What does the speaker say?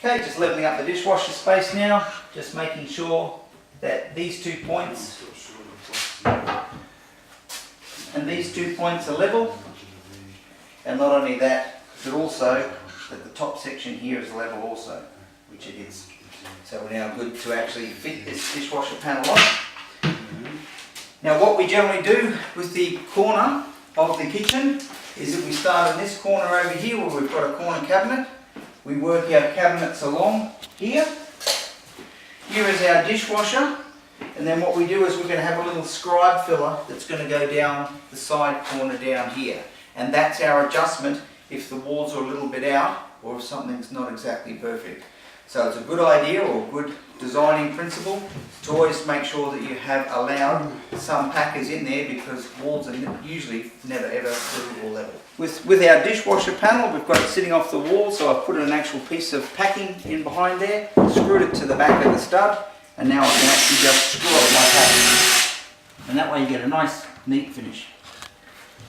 Okay, just leveling up the dishwasher space now, just making sure that these 2 points and these 2 points are level, and not only that, but also that the top section here is level also, which it is. So we're now good to actually fit this dishwasher panel on. Now what we generally do with the corner of the kitchen is that we start in this corner over here where we've got a corner cabinet. We work our cabinets along here. Here is our dishwasher, and then what we do is we're going to have a little scribe filler that's going to go down the side corner down here. And that's our adjustment if the walls are a little bit out or if something's not exactly perfect. So it's a good idea or good designing principle to always make sure that you have allowed some packers in there, because walls are usually never ever livable level. With our dishwasher panel, we've got it sitting off the wall, so I've put an actual piece of packing in behind there, screwed it to the back of the stud, and now I can actually just screw up my packing. And that way you get a nice, neat finish.